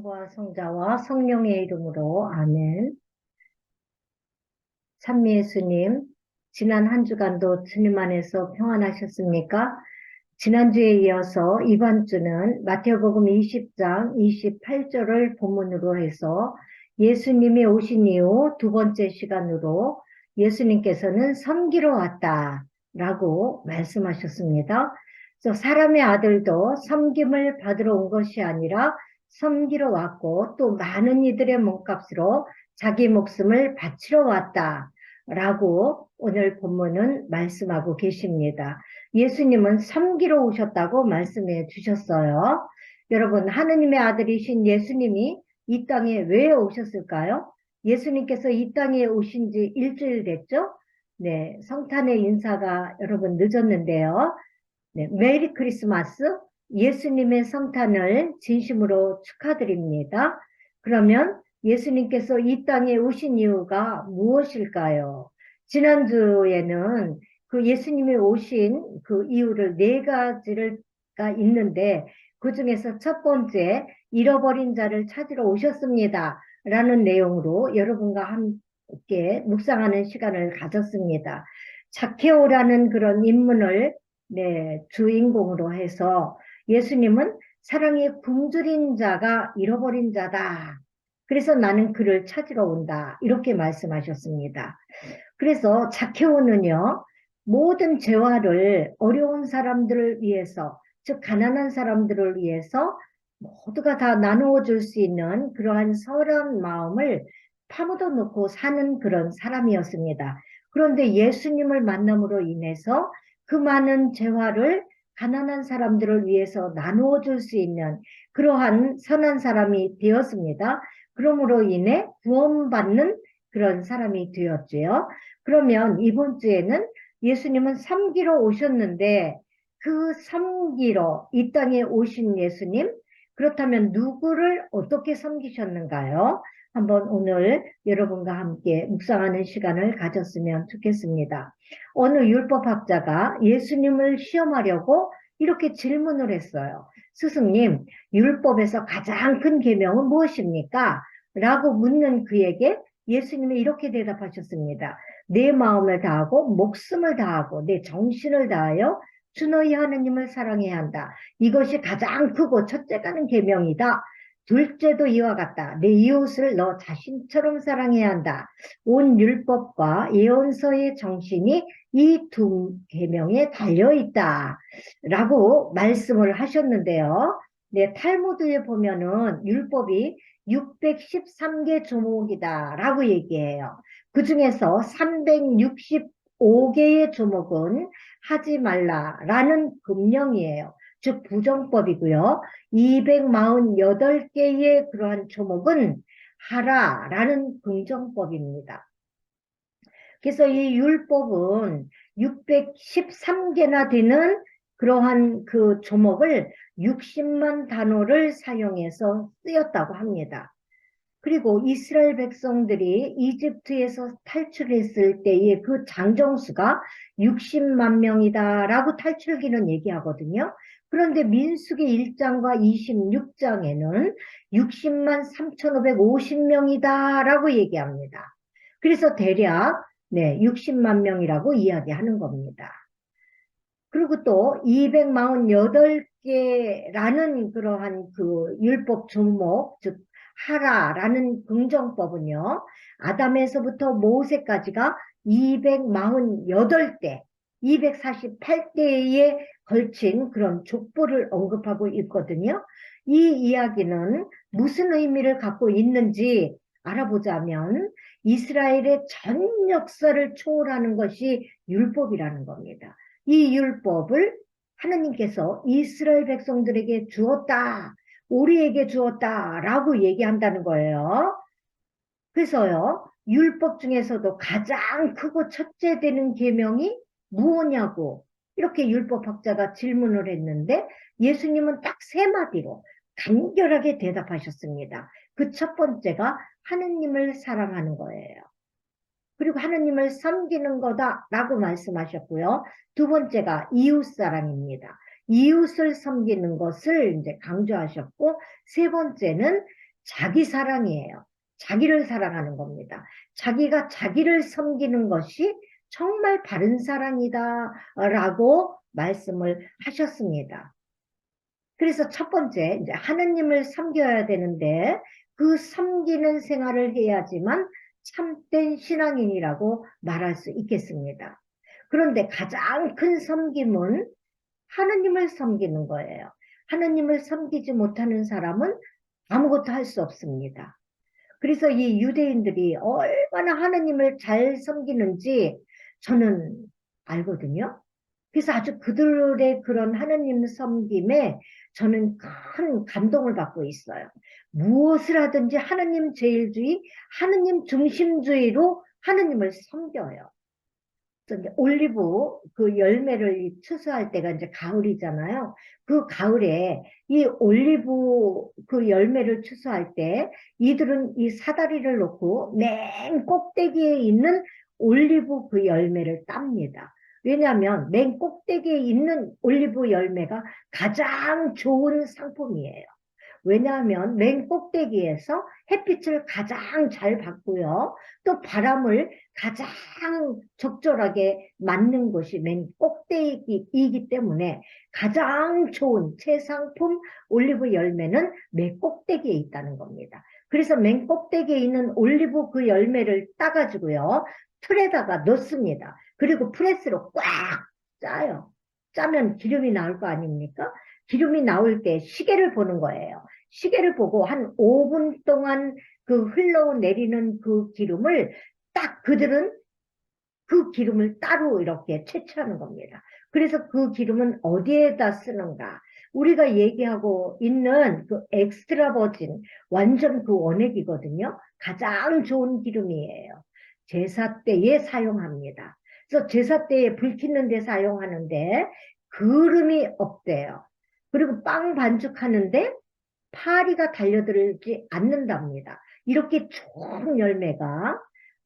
성부와 성자와 성령의 이름으로 아멘. 찬미예수님, 지난 한 주간도 주님 안에서 평안하셨습니까? 지난주에 이어서 이번 주는 마태복음 20장 28절을 본문으로 해서 예수님이 오신 이후 두 번째 시간으로 예수님께서는 섬기러 왔다라고 말씀하셨습니다. 그래서 사람의 아들도 섬김을 받으러 온 것이 아니라 섬기러 왔고 또 많은 이들의 몸값으로 자기 목숨을 바치러 왔다라고 오늘 본문은 말씀하고 계십니다. 예수님은 섬기러 오셨다고 말씀해 주셨어요. 여러분, 하느님의 아들이신 예수님이 이 땅에 왜 오셨을까요? 예수님께서 이 땅에 오신 지 일주일 됐죠? 네, 성탄의 인사가 여러분 늦었는데요. 네, 메리 크리스마스, 예수님의 성탄을 진심으로 축하드립니다. 그러면 예수님께서 이 땅에 오신 이유가 무엇일까요? 지난주에는 그 예수님이 오신 그 이유를 네 가지가 있는데 그 중에서 첫 번째, 잃어버린 자를 찾으러 오셨습니다 라는 내용으로 여러분과 함께 묵상하는 시간을 가졌습니다. 자케오라는 그런 인물을 주인공으로 해서 예수님은 사랑에 굶주린 자가 잃어버린 자다. 그래서 나는 그를 찾으러 온다. 이렇게 말씀하셨습니다. 그래서 자케오는요, 모든 재화를 어려운 사람들을 위해서, 즉 가난한 사람들을 위해서 모두가 다 나누어 줄 수 있는 그러한 선한 마음을 파묻어 놓고 사는 그런 사람이었습니다. 그런데 예수님을 만남으로 인해서 그 많은 재화를 가난한 사람들을 위해서 나누어 줄 수 있는 그러한 선한 사람이 되었습니다. 그러므로 인해 구원받는 그런 사람이 되었지요. 그러면 이번 주에는 예수님은 섬기러 오셨는데 그 섬기러 이 땅에 오신 예수님, 그렇다면 누구를 어떻게 섬기셨는가요? 한번 오늘 여러분과 함께 묵상하는 시간을 가졌으면 좋겠습니다. 어느 율법학자가 예수님을 시험하려고 이렇게 질문을 했어요. 스승님, 율법에서 가장 큰 계명은 무엇입니까? 라고 묻는 그에게 예수님이 이렇게 대답하셨습니다. 내 마음을 다하고 목숨을 다하고 내 정신을 다하여 주 너희 하느님을 사랑해야 한다. 이것이 가장 크고 첫째가는 계명이다. 둘째도 이와 같다. 내 이웃을 너 자신처럼 사랑해야 한다. 온 율법과 예언서의 정신이 이 두 계명에 달려있다. 라고 말씀을 하셨는데요. 네, 탈무드에 보면은 율법이 613개 조목이다 라고 얘기해요. 그 중에서 365개의 조목은 하지 말라라는 금령이에요. 즉 부정법이고요. 248개의 그러한 조목은 하라라는 긍정법입니다. 그래서 이 율법은 613개나 되는 그러한 그 조목을 60만 단어를 사용해서 쓰였다고 합니다. 그리고 이스라엘 백성들이 이집트에서 탈출했을 때의 그 장정수가 60만 명이다라고 탈출기는 얘기하거든요. 그런데 민수기 1장과 26장에는 60만 3,550명이다라고 얘기합니다. 그래서 대략 60만 명이라고 이야기하는 겁니다. 그리고 또 248개라는 그러한 그 율법 조목, 즉 하라라는 긍정법은요. 아담에서부터 모세까지가 248대, 248대에 걸친 그런 족보를 언급하고 있거든요. 이 이야기는 무슨 의미를 갖고 있는지 알아보자면 이스라엘의 전 역사를 초월하는 것이 율법이라는 겁니다. 이 율법을 하느님께서 이스라엘 백성들에게 주었다. 우리에게 주었다라고 얘기한다는 거예요. 그래서요, 율법 중에서도 가장 크고 첫째 되는 계명이 무엇냐고 이렇게 율법학자가 질문을 했는데 예수님은 딱 세 마디로 간결하게 대답하셨습니다. 그 첫 번째가 하느님을 사랑하는 거예요. 그리고 하느님을 섬기는 거다라고 말씀하셨고요. 두 번째가 이웃사랑입니다. 이웃을 섬기는 것을 이제 강조하셨고, 세 번째는 자기 사랑이에요. 자기를 사랑하는 겁니다. 자기가 자기를 섬기는 것이 정말 바른 사랑이다 라고 말씀을 하셨습니다. 그래서 첫 번째, 이제 하느님을 섬겨야 되는데 그 섬기는 생활을 해야지만 참된 신앙인이라고 말할 수 있겠습니다. 그런데 가장 큰 섬김은 하느님을 섬기는 거예요. 하느님을 섬기지 못하는 사람은 아무것도 할 수 없습니다. 그래서 이 유대인들이 얼마나 하느님을 잘 섬기는지 저는 알거든요. 그래서 아주 그들의 그런 하느님 섬김에 저는 큰 감동을 받고 있어요. 무엇을 하든지 하느님 제일주의, 하느님 중심주의로 하느님을 섬겨요. 그래서 이제 올리브 그 열매를 추수할 때가 이제 가을이잖아요. 그 가을에 이 올리브 그 열매를 추수할 때 이들은 이 사다리를 놓고 맨 꼭대기에 있는 올리브 그 열매를 땁니다. 왜냐하면 맨 꼭대기에 있는 올리브 열매가 가장 좋은 상품이에요. 왜냐하면 맨 꼭대기에서 햇빛을 가장 잘 받고요. 또 바람을 가장 적절하게 맞는 곳이 맨 꼭대기이기 때문에 가장 좋은 최상품 올리브 열매는 맨 꼭대기에 있다는 겁니다. 그래서 맨 꼭대기에 있는 올리브 그 열매를 따가지고요. 틀에다가 넣습니다. 그리고 프레스로 꽉 짜요. 짜면 기름이 나올 거 아닙니까? 기름이 나올 때 시계를 보는 거예요. 시계를 보고 한 5분 동안 그 흘러내리는 그 기름을 딱 그들은 그 기름을 따로 이렇게 채취하는 겁니다. 그래서 그 기름은 어디에다 쓰는가? 우리가 얘기하고 있는 그 엑스트라 버진, 완전 그 원액이거든요. 가장 좋은 기름이에요. 제사 때에 사용합니다. 그래서 제사 때에 불 켜는 데 사용하는데 그름이 없대요. 그리고 빵 반죽하는데 파리가 달려들지 않는답니다. 이렇게 좋은 열매가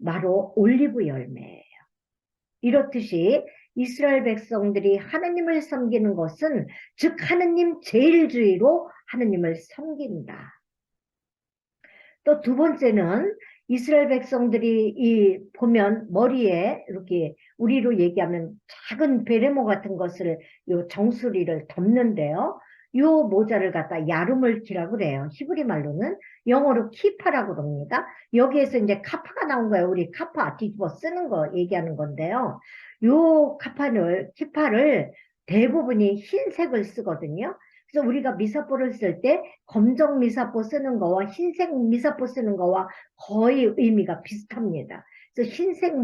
바로 올리브 열매예요. 이렇듯이 이스라엘 백성들이 하느님을 섬기는 것은 즉 하느님 제일주의로 하느님을 섬긴다. 또 두 번째는 이스라엘 백성들이 이 보면 머리에 이렇게 우리로 얘기하면 작은 베레모 같은 것을 요 정수리를 덮는데요. 요 모자를 갖다 야르물키라고 그래요. 히브리 말로는 영어로 키파라고 그럽니다. 여기에서 이제 카파가 나온 거예요. 우리 카파 뒤집어 쓰는 거 얘기하는 건데요. 요 키파를 대부분이 흰색을 쓰거든요. 그래서 우리가 미사포를 쓸 때 검정 미사포 쓰는 거와 흰색 미사포 쓰는 거와 거의 의미가 비슷합니다. 그래서 흰색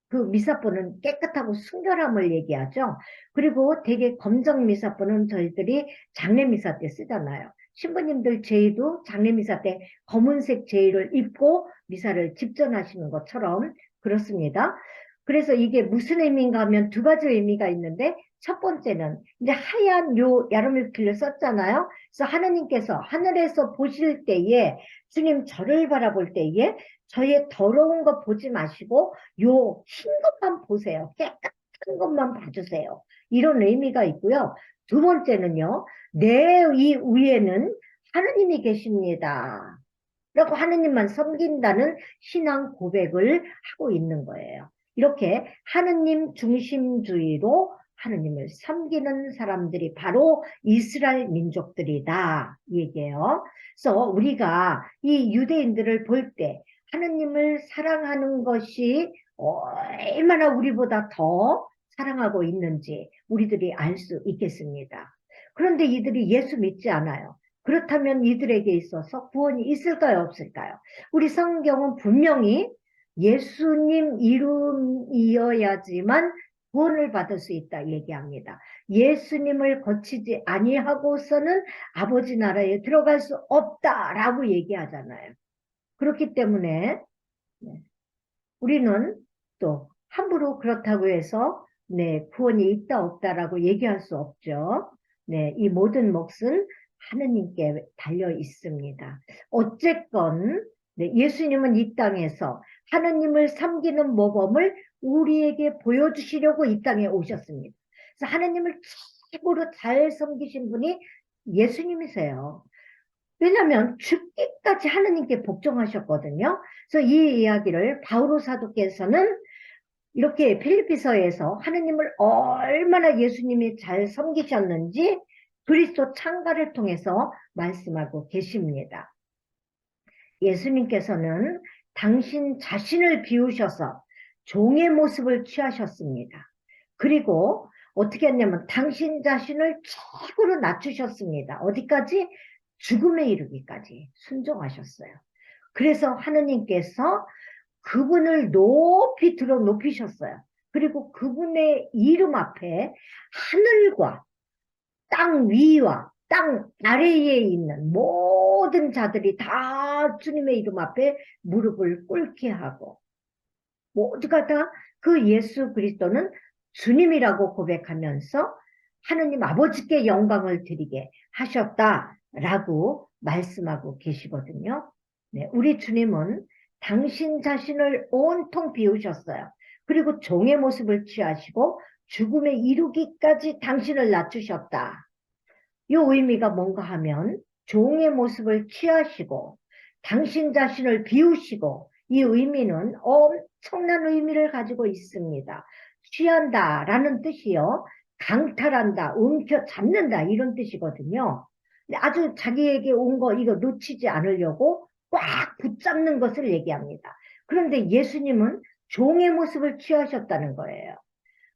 그 미사포는 깨끗하고 순결함을 얘기하죠. 그리고 되게 검정 미사포는 저희들이 장례 미사 때 쓰잖아요. 신부님들 제의도 장례 미사 때 검은색 제의를 입고 미사를 집전하시는 것처럼 그렇습니다. 그래서 이게 무슨 의미인가 하면 두 가지 의미가 있는데 첫 번째는 이제 하얀 요 야르물키를 썼잖아요. 그래서 하느님께서 하늘에서 보실 때에 주님 저를 바라볼 때에 저의 더러운 거 보지 마시고 요 흰 것만 보세요. 깨끗한 것만 봐주세요. 이런 의미가 있고요. 두 번째는요. 내 이 위에는 하느님이 계십니다. 라고 하느님만 섬긴다는 신앙 고백을 하고 있는 거예요. 이렇게 하느님 중심주의로 하느님을 섬기는 사람들이 바로 이스라엘 민족들이다 얘기해요. 그래서 우리가 이 유대인들을 볼 때 하느님을 사랑하는 것이 얼마나 우리보다 더 사랑하고 있는지 우리들이 알 수 있겠습니다. 그런데 이들이 예수 믿지 않아요. 그렇다면 이들에게 있어서 구원이 있을까요, 없을까요? 우리 성경은 분명히 예수님 이름이어야지만 구원을 받을 수 있다 얘기합니다. 예수님을 거치지 아니하고서는 아버지 나라에 들어갈 수 없다라고 얘기하잖아요. 그렇기 때문에 우리는 또 함부로 그렇다고 해서 구원이 있다 없다라고 얘기할 수 없죠. 이 모든 몫은 하느님께 달려 있습니다. 어쨌건 예수님은 이 땅에서 하느님을 섬기는 모범을 우리에게 보여주시려고 이 땅에 오셨습니다. 그래서 하느님을 최고로 잘 섬기신 분이 예수님이세요. 왜냐하면 죽기까지 하느님께 복종하셨거든요. 그래서 이 이야기를 바오로 사도께서는 이렇게 필리피서에서 하느님을 얼마나 예수님이 잘 섬기셨는지 그리스도 창가를 통해서 말씀하고 계십니다. 예수님께서는 당신 자신을 비우셔서 종의 모습을 취하셨습니다. 그리고 어떻게 했냐면 당신 자신을 최고로 낮추셨습니다. 어디까지? 죽음에 이르기까지 순종하셨어요. 그래서 하느님께서 그분을 높이 들어 높이셨어요. 그리고 그분의 이름 앞에 하늘과 땅 위와 땅 아래에 있는 모든 자들이 다 주님의 이름 앞에 무릎을 꿇게 하고 모두가 다 그 예수 그리스도는 주님이라고 고백하면서 하느님 아버지께 영광을 드리게 하셨다라고 말씀하고 계시거든요. 네, 우리 주님은 당신 자신을 온통 비우셨어요. 그리고 종의 모습을 취하시고 죽음에 이르기까지 당신을 낮추셨다. 이 의미가 뭔가 하면 종의 모습을 취하시고 당신 자신을 비우시고 이 의미는 엄청난 의미를 가지고 있습니다. 취한다라는 뜻이요. 강탈한다, 움켜잡는다 이런 뜻이거든요. 근데 아주 자기에게 온 거 이거 놓치지 않으려고 꽉 붙잡는 것을 얘기합니다. 그런데 예수님은 종의 모습을 취하셨다는 거예요.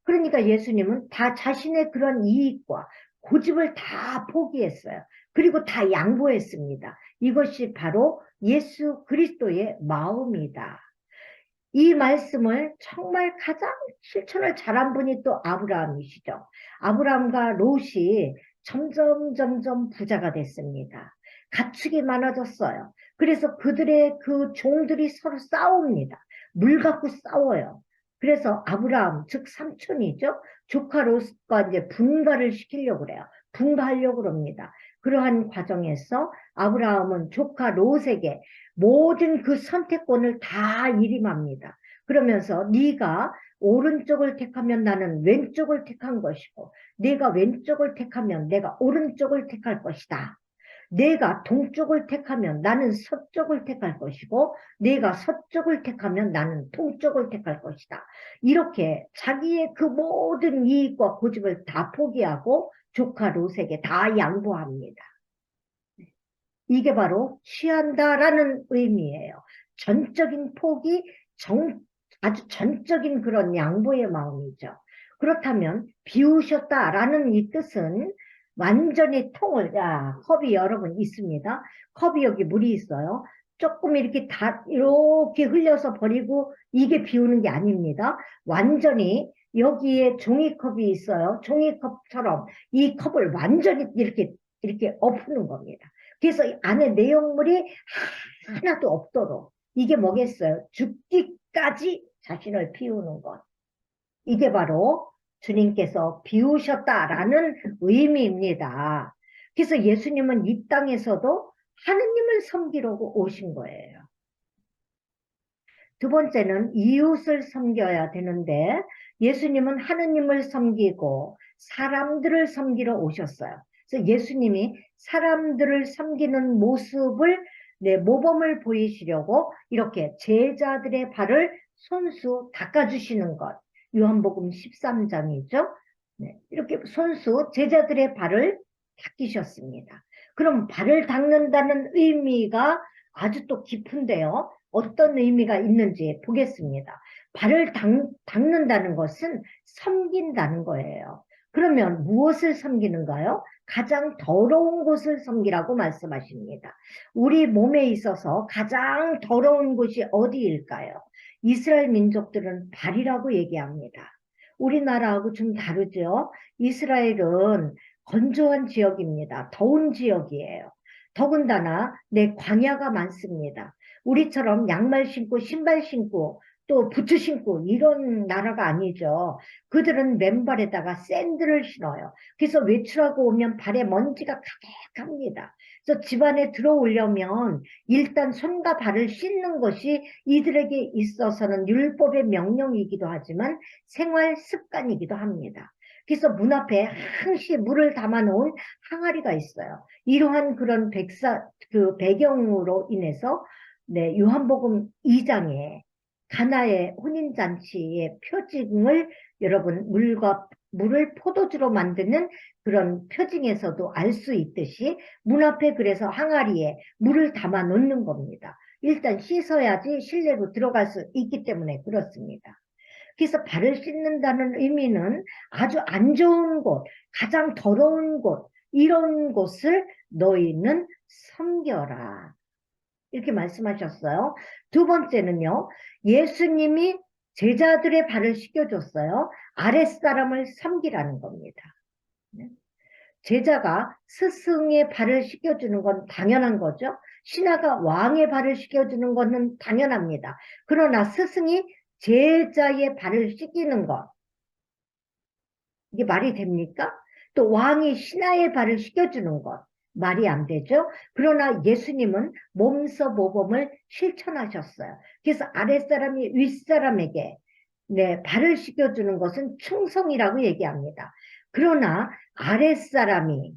그러니까 예수님은 다 자신의 그런 이익과 고집을 다 포기했어요. 그리고 다 양보했습니다. 이것이 바로 예수 그리스도의 마음이다. 이 말씀을 정말 가장 실천을 잘한 분이 또 아브라함이시죠. 아브라함과 롯이 점점 부자가 됐습니다. 가축이 많아졌어요. 그래서 그들의 그 종들이 서로 싸웁니다. 물 갖고 싸워요. 그래서 아브라함, 즉 삼촌이죠. 조카 롯과 이제 분가를 시키려고 그래요. 분가하려고 그럽니다. 그러한 과정에서 아브라함은 조카 롯에게 모든 그 선택권을 다 일임합니다. 그러면서 네가 오른쪽을 택하면 나는 왼쪽을 택한 것이고 네가 왼쪽을 택하면 내가 오른쪽을 택할 것이다. 내가 동쪽을 택하면 나는 서쪽을 택할 것이고 내가 서쪽을 택하면 나는 동쪽을 택할 것이다. 이렇게 자기의 그 모든 이익과 고집을 다 포기하고 조카 롯에게 다 양보합니다. 이게 바로 취한다라는 의미예요. 전적인 포기, 아주 전적인 그런 양보의 마음이죠. 그렇다면 비우셨다라는 이 뜻은 완전히 컵이 여러분 있습니다. 컵이 여기 물이 있어요. 조금 이렇게 다 이렇게 흘려서 버리고 이게 비우는 게 아닙니다. 완전히 여기에 종이컵이 있어요. 종이컵처럼 이 컵을 완전히 이렇게 엎는 겁니다. 그래서 안에 내용물이 하나도 없도록 이게 뭐겠어요? 죽기까지 자신을 비우는 것. 이게 바로 주님께서 비우셨다라는 의미입니다. 그래서 예수님은 이 땅에서도 하느님을 섬기려고 오신 거예요. 두 번째는 이웃을 섬겨야 되는데 예수님은 하느님을 섬기고 사람들을 섬기러 오셨어요. 그래서 예수님이 사람들을 섬기는 모습을 모범을 보이시려고 이렇게 제자들의 발을 손수 닦아주시는 것. 요한복음 13장이죠. 이렇게 손수 제자들의 발을 닦으셨습니다. 그럼 발을 닦는다는 의미가 아주 또 깊은데요. 어떤 의미가 있는지 보겠습니다. 발을 닦는다는 것은 섬긴다는 거예요. 그러면 무엇을 섬기는가요? 가장 더러운 곳을 섬기라고 말씀하십니다. 우리 몸에 있어서 가장 더러운 곳이 어디일까요? 이스라엘 민족들은 발이라고 얘기합니다. 우리나라하고 좀 다르죠? 이스라엘은 건조한 지역입니다. 더운 지역이에요. 더군다나 광야가 많습니다. 우리처럼 양말 신고 신발 신고 또 부츠 신고 이런 나라가 아니죠. 그들은 맨발에다가 샌들을 신어요. 그래서 외출하고 오면 발에 먼지가 가득합니다. 그래서 집안에 들어오려면 일단 손과 발을 씻는 것이 이들에게 있어서는 율법의 명령이기도 하지만 생활 습관이기도 합니다. 그래서 문 앞에 항시 물을 담아놓은 항아리가 있어요. 이러한 그런 그 배경으로 인해서 네, 요한복음 2장에 가나의 혼인잔치의 표징을 여러분 물을 포도주로 만드는 그런 표징에서도 알 수 있듯이 문 앞에 그래서 항아리에 물을 담아 놓는 겁니다. 일단 씻어야지 실내로 들어갈 수 있기 때문에 그렇습니다. 그래서 발을 씻는다는 의미는 아주 안 좋은 곳, 가장 더러운 곳, 이런 곳을 너희는 섬겨라. 이렇게 말씀하셨어요. 두 번째는요, 예수님이 제자들의 발을 씻겨줬어요. 아랫사람을 섬기라는 겁니다. 제자가 스승의 발을 씻겨주는 건 당연한 거죠. 신하가 왕의 발을 씻겨주는 것은 당연합니다. 그러나 스승이 제자의 발을 씻기는 것, 이게 말이 됩니까? 또 왕이 신하의 발을 씻겨주는 것, 말이 안 되죠? 그러나 예수님은 몸서 모범을 실천하셨어요. 그래서 아랫사람이 윗사람에게 네, 발을 씻겨주는 것은 충성이라고 얘기합니다. 그러나 아랫사람이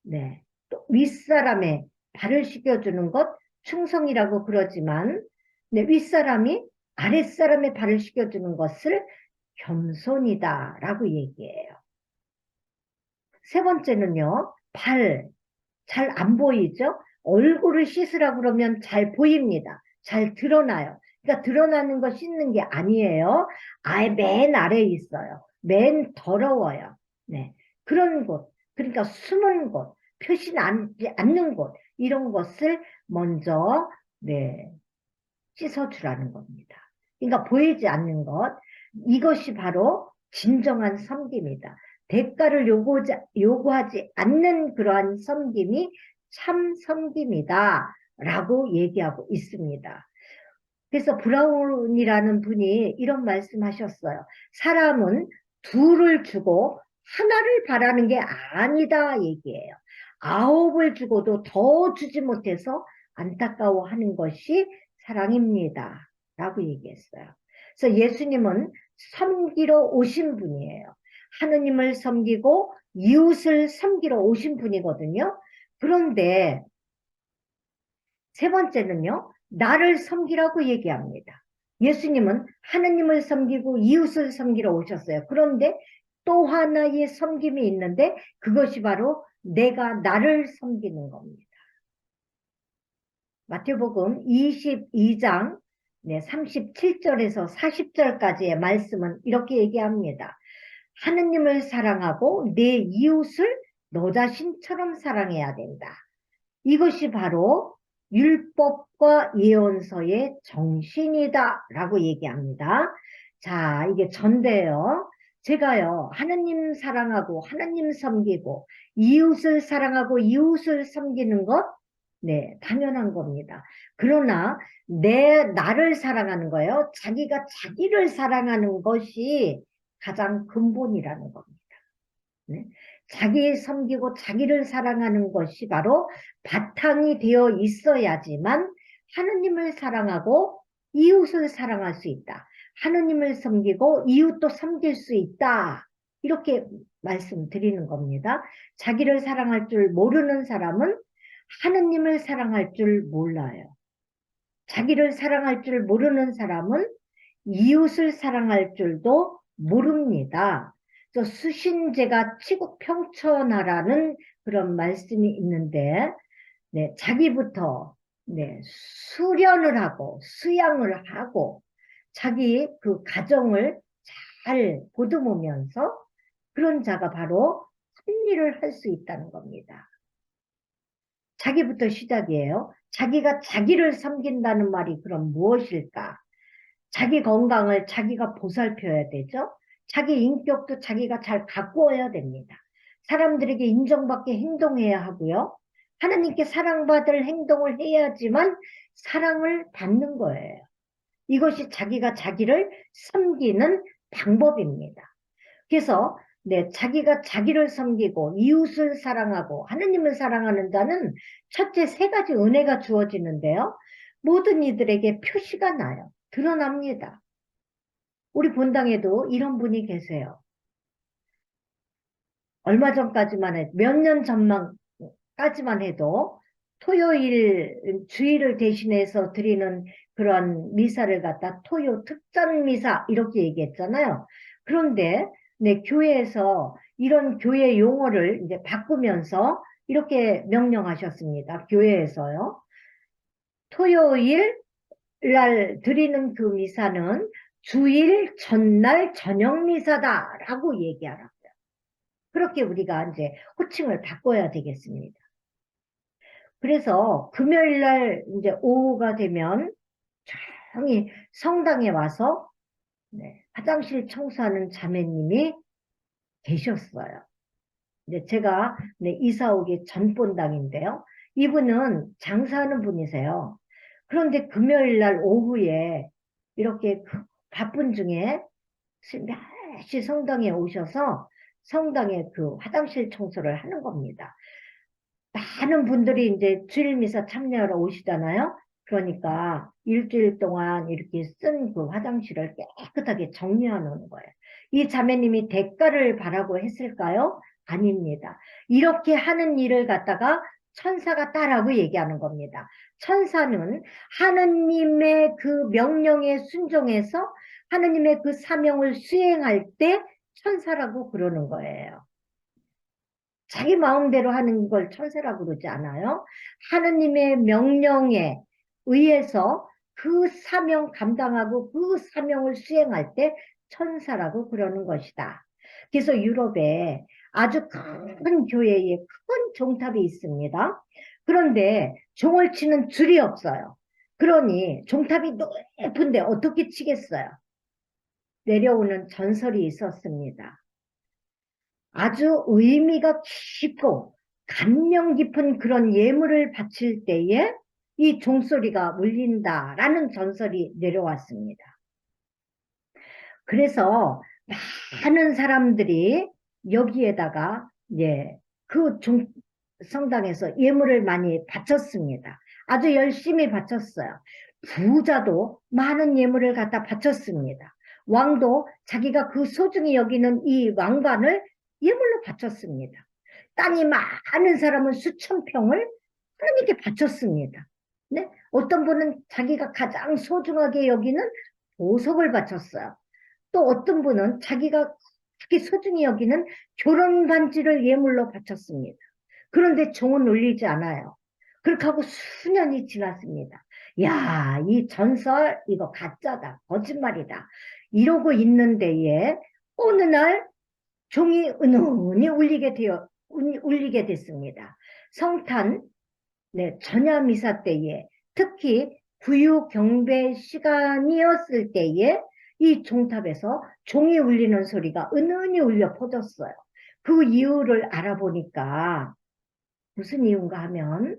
네, 또 윗사람의 발을 씻겨주는 것 충성이라고 그러지만 네, 윗사람이 아랫사람의 발을 씻겨주는 것을 겸손이다라고 얘기해요. 세 번째는요, 잘 안 보이죠? 얼굴을 씻으라 그러면 잘 보입니다. 잘 드러나요. 그러니까 드러나는 거 씻는 게 아니에요. 아예 맨 아래에 있어요. 맨 더러워요. 네. 그런 곳, 그러니까 숨은 곳, 표시 나지 않는 곳, 이런 것을 먼저, 네, 씻어주라는 겁니다. 그러니까 보이지 않는 것, 이것이 바로 진정한 섬김이다. 대가를 요구하지 않는 그러한 섬김이 참 섬김이다 라고 얘기하고 있습니다. 그래서 브라운이라는 분이 이런 말씀하셨어요. 사람은 둘을 주고 하나를 바라는 게 아니다 얘기예요. 9을 주고도 더 주지 못해서 안타까워하는 것이 사랑입니다 라고 얘기했어요. 그래서 예수님은 섬기러 오신 분이에요. 하느님을 섬기고 이웃을 섬기러 오신 분이거든요. 그런데 세 번째는요, 나를 섬기라고 얘기합니다. 예수님은 하느님을 섬기고 이웃을 섬기러 오셨어요. 그런데 또 하나의 섬김이 있는데 그것이 바로 내가 나를 섬기는 겁니다. 마태복음 22장 37절에서 40절까지의 말씀은 이렇게 얘기합니다. 하느님을 사랑하고 내 이웃을 너 자신처럼 사랑해야 된다. 이것이 바로 율법과 예언서의 정신이다 라고 얘기합니다. 자, 이게 전데요. 제가요, 하느님 사랑하고 하느님 섬기고 이웃을 사랑하고 이웃을 섬기는 것, 네, 당연한 겁니다. 그러나 나를 사랑하는 거예요. 자기가 자기를 사랑하는 것이 가장 근본이라는 겁니다. 네? 자기 섬기고 자기를 사랑하는 것이 바로 바탕이 되어 있어야지만 하느님을 사랑하고 이웃을 사랑할 수 있다. 하느님을 섬기고 이웃도 섬길 수 있다. 이렇게 말씀드리는 겁니다. 자기를 사랑할 줄 모르는 사람은 하느님을 사랑할 줄 몰라요. 자기를 사랑할 줄 모르는 사람은 이웃을 사랑할 줄도 모릅니다. 수신제가 치국평천하라는 그런 말씀이 있는데, 네, 자기부터 네, 수련을 하고 수양을 하고 자기 그 가정을 잘 보듬으면서 그런 자가 바로 승리를 할 수 있다는 겁니다. 자기부터 시작이에요. 자기가 자기를 섬긴다는 말이 그럼 무엇일까? 자기 건강을 자기가 보살펴야 되죠. 자기 인격도 자기가 잘 가꾸어야 됩니다. 사람들에게 인정받게 행동해야 하고요. 하나님께 사랑받을 행동을 해야지만 사랑을 받는 거예요. 이것이 자기가 자기를 섬기는 방법입니다. 그래서 네, 자기가 자기를 섬기고 이웃을 사랑하고 하느님을 사랑하는 자는 첫째 세 가지 은혜가 주어지는데요. 모든 이들에게 표시가 나요. 드러납니다. 우리 본당에도 이런 분이 계세요. 얼마 전까지만 해도, 몇 년 전만까지만 해도 토요일, 주일을 대신해서 드리는 그런 미사를 갖다 토요 특전 미사 이렇게 얘기했잖아요. 그런데 네, 교회에서 이런 교회 용어를 이제 바꾸면서 이렇게 명령하셨습니다. 교회에서요. 토요일 날 드리는 그 미사는 주일 전날 저녁 미사다라고 얘기하라고요. 그렇게 우리가 이제 호칭을 바꿔야 되겠습니다. 그래서 금요일 날 이제 오후가 되면 조용히 성당에 와서 네, 화장실 청소하는 자매님이 계셨어요. 이제 제가 네, 이사 오기 전 본당인데요. 이분은 장사하는 분이세요. 그런데 금요일 날 오후에 이렇게 그 바쁜 중에 몇 시 성당에 오셔서 성당에 그 화장실 청소를 하는 겁니다. 많은 분들이 이제 주일 미사 참여하러 오시잖아요. 그러니까 일주일 동안 이렇게 쓴 그 화장실을 깨끗하게 정리해 놓는 거예요. 이 자매님이 대가를 바라고 했을까요? 아닙니다. 이렇게 하는 일을 갖다가 천사가 따라고 얘기하는 겁니다. 천사는 하느님의 그 명령에 순종해서 하느님의 그 사명을 수행할 때 천사라고 그러는 거예요. 자기 마음대로 하는 걸 천사라고 그러지 않아요. 하느님의 명령에 의해서 그 사명 감당하고 그 사명을 수행할 때 천사라고 그러는 것이다. 그래서 유럽에 아주 큰 교회에 큰 종탑이 있습니다. 그런데 종을 치는 줄이 없어요. 그러니 종탑이 높은데 어떻게 치겠어요? 내려오는 전설이 있었습니다. 아주 의미가 깊고 감명 깊은 그런 예물을 바칠 때에 이 종소리가 울린다라는 전설이 내려왔습니다. 그래서 많은 사람들이 여기에다가 그 성당에서 예물을 많이 바쳤습니다. 아주 열심히 바쳤어요. 부자도 많은 예물을 갖다 바쳤습니다. 왕도 자기가 그 소중히 여기는 이 왕관을 예물로 바쳤습니다. 땅이 많은 사람은 수천 평을 하나님께 바쳤습니다. 네? 어떤 분은 자기가 가장 소중하게 여기는 보석을 바쳤어요. 또 어떤 분은 자기가 특히 소중히 여기는 결혼 반지를 예물로 바쳤습니다. 그런데 종은 울리지 않아요. 그렇게 하고 수년이 지났습니다. 야, 이 전설 이거 가짜다, 거짓말이다. 이러고 있는 데에 어느 날 종이 은은히 울리게 됐습니다. 성탄, 네, 전야 미사 때에 특히 구유 경배 시간이었을 때에 이 종탑에서 종이 울리는 소리가 은은히 울려 퍼졌어요. 그 이유를 알아보니까 무슨 이유인가 하면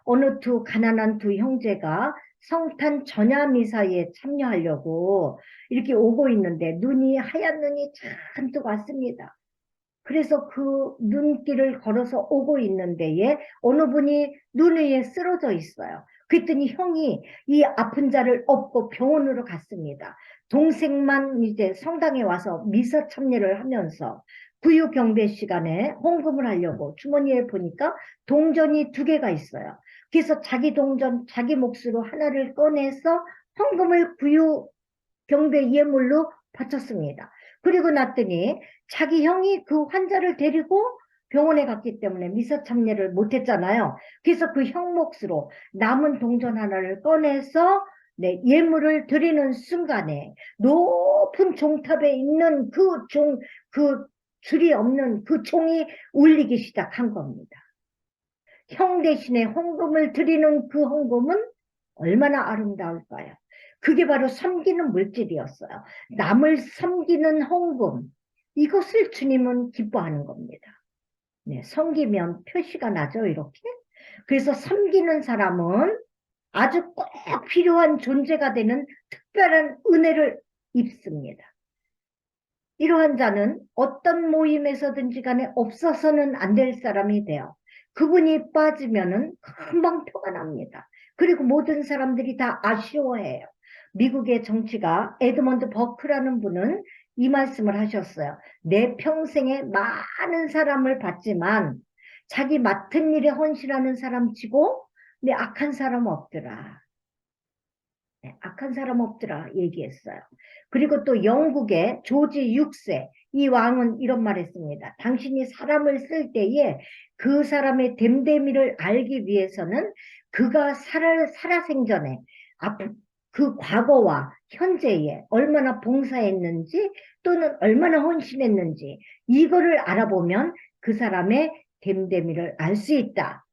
어느 가난한 두 형제가 성탄 전야 미사에 참여하려고 이렇게 오고 있는데 하얀 눈이 잔뜩 왔습니다. 그래서 그 눈길을 걸어서 오고 있는 데에 어느 분이 눈 위에 쓰러져 있어요. 그랬더니 형이 이 아픈 자를 업고 병원으로 갔습니다. 동생만 이제 성당에 와서 미사 참여를 하면서 구유 경배 시간에 헌금을 하려고 주머니에 보니까 동전이 2개가 있어요. 그래서 자기 동전, 자기 몫으로 하나를 꺼내서 헌금을 구유 경배 예물로 바쳤습니다. 그리고 났더니 자기 형이 그 환자를 데리고 병원에 갔기 때문에 미사 참여를 못했잖아요. 그래서 그 형 몫으로 남은 동전 하나를 꺼내서 예물을 드리는 순간에 높은 종탑에 있는 그 줄이 없는 그 종이 울리기 시작한 겁니다. 형 대신에 헌금을 드리는 그 헌금은 얼마나 아름다울까요? 그게 바로 섬기는 물질이었어요. 남을 섬기는 헌금. 이것을 주님은 기뻐하는 겁니다. 네, 섬기면 표시가 나죠, 이렇게. 그래서 섬기는 사람은 아주 꼭 필요한 존재가 되는 특별한 은혜를 입습니다. 이러한 자는 어떤 모임에서든지 간에 없어서는 안 될 사람이 돼요. 그분이 빠지면은 금방 표가 납니다. 그리고 모든 사람들이 다 아쉬워해요. 미국의 정치가 에드먼드 버크라는 분은 이 말씀을 하셨어요. 내 평생에 많은 사람을 봤지만 자기 맡은 일에 헌신하는 사람 치고 내 악한 사람 없더라. 네, 악한 사람 없더라 얘기했어요. 그리고 또 영국의 조지 6세 이 왕은 이런 말 했습니다. 당신이 사람을 쓸 때에 그 사람의 됨됨이를 알기 위해서는 그가 살아생전에 그 과거와 현재에 얼마나 봉사했는지 또는 얼마나 헌신했는지 이거를 알아보면 그 사람의 됨됨이를 알 수 있다.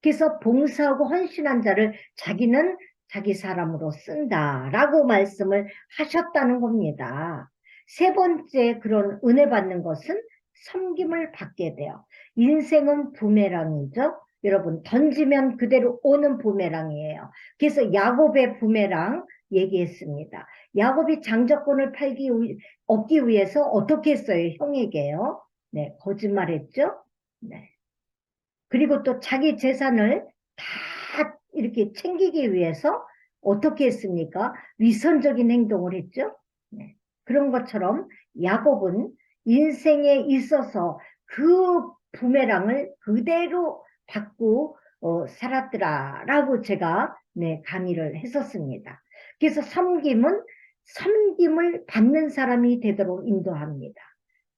그래서 봉사하고 헌신한 자를 자기는 자기 사람으로 쓴다라고 말씀을 하셨다는 겁니다. 세 번째 그런 은혜 받는 것은 섬김을 받게 돼요. 인생은 부메랑이죠. 여러분 던지면 그대로 오는 부메랑이에요. 그래서 야곱의 부메랑 얘기했습니다. 야곱이 장자권을 얻기 위해서 어떻게 했어요? 형에게요. 네, 거짓말했죠. 네. 그리고 또 자기 재산을 다 이렇게 챙기기 위해서 어떻게 했습니까? 위선적인 행동을 했죠. 네. 그런 것처럼 야곱은 인생에 있어서 그 부메랑을 그대로 받고 살았더라라고 제가 네, 강의를 했었습니다. 그래서 섬김을 받는 사람이 되도록 인도합니다.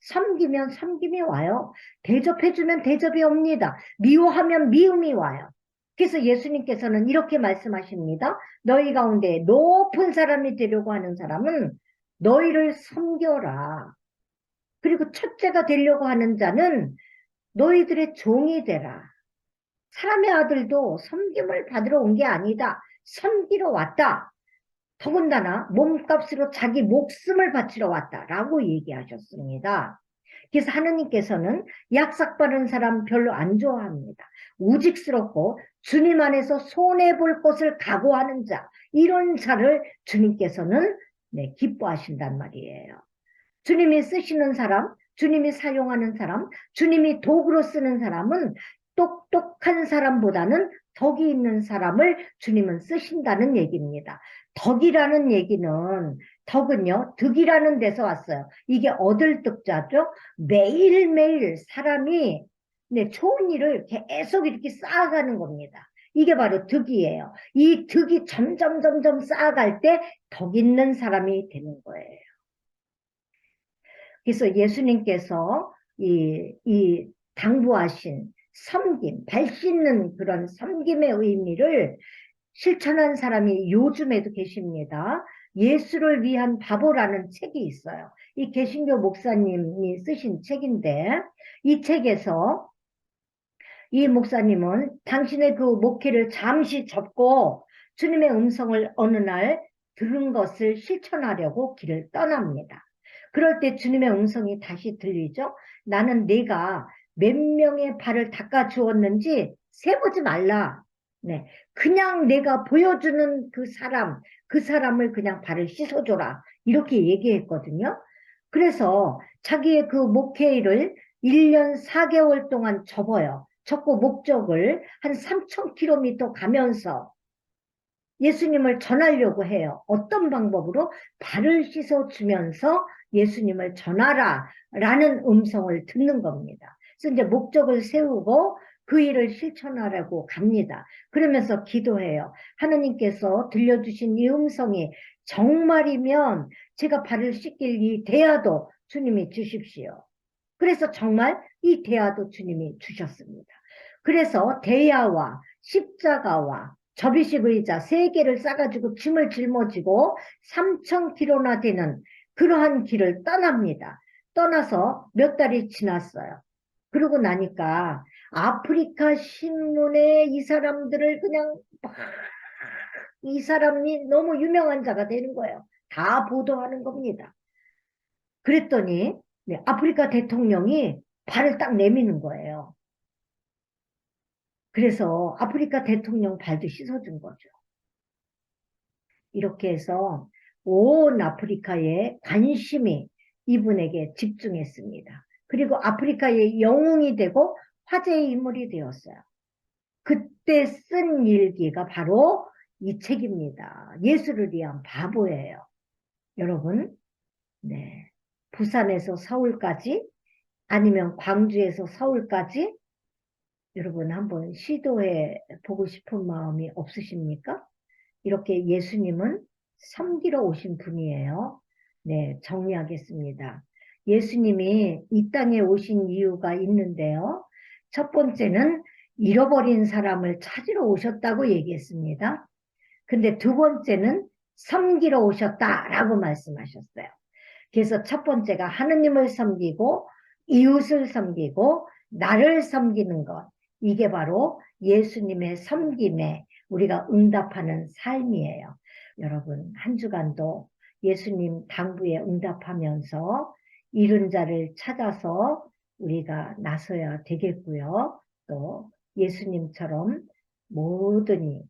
섬기면 섬김이 와요. 대접해주면 대접이 옵니다. 미워하면 미움이 와요. 그래서 예수님께서는 이렇게 말씀하십니다. 너희 가운데 높은 사람이 되려고 하는 사람은 너희를 섬겨라. 그리고 첫째가 되려고 하는 자는 너희들의 종이 되라. 사람의 아들도 섬김을 받으러 온 게 아니다. 섬기러 왔다. 더군다나 몸값으로 자기 목숨을 바치러 왔다라고 얘기하셨습니다. 그래서 하느님께서는 약삭빠른 사람 별로 안 좋아합니다. 우직스럽고 주님 안에서 손해볼 것을 각오하는 자, 이런 자를 주님께서는 네, 기뻐하신단 말이에요. 주님이 쓰시는 사람, 주님이 사용하는 사람, 주님이 도구로 쓰는 사람은 똑똑한 사람보다는 덕이 있는 사람을 주님은 쓰신다는 얘기입니다. 덕이라는 얘기는, 덕은요, 득이라는 데서 왔어요. 이게 얻을 득자죠. 매일매일 사람이 네, 좋은 일을 계속 이렇게 쌓아가는 겁니다. 이게 바로 득이에요. 이 득이 점점 쌓아갈 때 덕 있는 사람이 되는 거예요. 그래서 예수님께서 이 당부하신 섬김, 발 씻는 그런 섬김의 의미를 실천한 사람이 요즘에도 계십니다. 예수를 위한 바보라는 책이 있어요. 이 개신교 목사님이 쓰신 책인데 이 책에서 이 목사님은 당신의 그 목회를 잠시 접고 주님의 음성을 어느 날 들은 것을 실천하려고 길을 떠납니다. 그럴 때 주님의 음성이 다시 들리죠. 나는 네가 몇 명의 발을 닦아 주었는지 세보지 말라. 네, 그냥 내가 보여주는 그 사람을 그냥 발을 씻어줘라. 이렇게 얘기했거든요. 그래서 자기의 그 목회를 1년 4개월 동안 접어요. 접고 목적을 한 3,000km 가면서 예수님을 전하려고 해요. 어떤 방법으로? 발을 씻어주면서 예수님을 전하라 라는 음성을 듣는 겁니다. 그래서 이제 목적을 세우고 그 일을 실천하려고 갑니다. 그러면서 기도해요. 하느님께서 들려주신 이 음성이 정말이면 제가 발을 씻길 이 대야도 주님이 주십시오. 그래서 정말 이 대야도 주님이 주셨습니다. 그래서 대야와 십자가와 접이식 의자 3개를 싸가지고 짐을 짊어지고 3,000km나 되는 그러한 길을 떠납니다. 떠나서 몇 달이 지났어요. 그러고 나니까 아프리카 신문에 이 사람들을 그냥 이 사람이 너무 유명한 자가 되는 거예요. 다 보도하는 겁니다. 그랬더니 네, 아프리카 대통령이 발을 딱 내미는 거예요. 그래서 아프리카 대통령 발도 씻어준 거죠. 이렇게 해서 온 아프리카에 관심이 이분에게 집중했습니다. 그리고 아프리카의 영웅이 되고 화제의 인물이 되었어요. 그때 쓴 일기가 바로 이 책입니다. 예수를 위한 바보예요. 여러분, 네. 부산에서 서울까지 아니면 광주에서 서울까지 여러분 한번 시도해 보고 싶은 마음이 없으십니까? 이렇게 예수님은 섬기러 오신 분이에요. 네, 정리하겠습니다. 예수님이 이 땅에 오신 이유가 있는데요. 첫 번째는 잃어버린 사람을 찾으러 오셨다고 얘기했습니다. 근데 두 번째는 섬기러 오셨다라고 말씀하셨어요. 그래서 첫 번째가 하느님을 섬기고 이웃을 섬기고 나를 섬기는 것. 이게 바로 예수님의 섬김에 우리가 응답하는 삶이에요. 여러분, 한 주간도 예수님 당부에 응답하면서 잃은 자를 찾아서 우리가 나서야 되겠고요. 또 예수님처럼 모든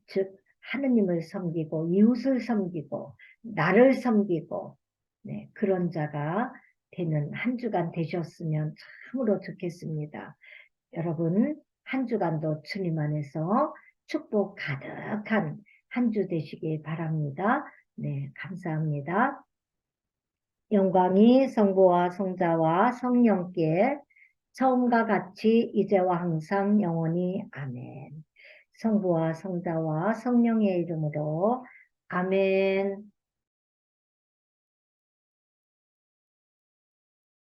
즉 하느님을 섬기고 이웃을 섬기고 나를 섬기고 네, 그런 자가 되는 한 주간 되셨으면 참으로 좋겠습니다. 여러분, 한 주간도 주님 안에서 축복 가득한 한 주 되시길 바랍니다. 네, 감사합니다. 영광이 성부와 성자와 성령께 처음과 같이 이제와 항상 영원히 아멘. 성부와 성자와 성령의 이름으로 아멘.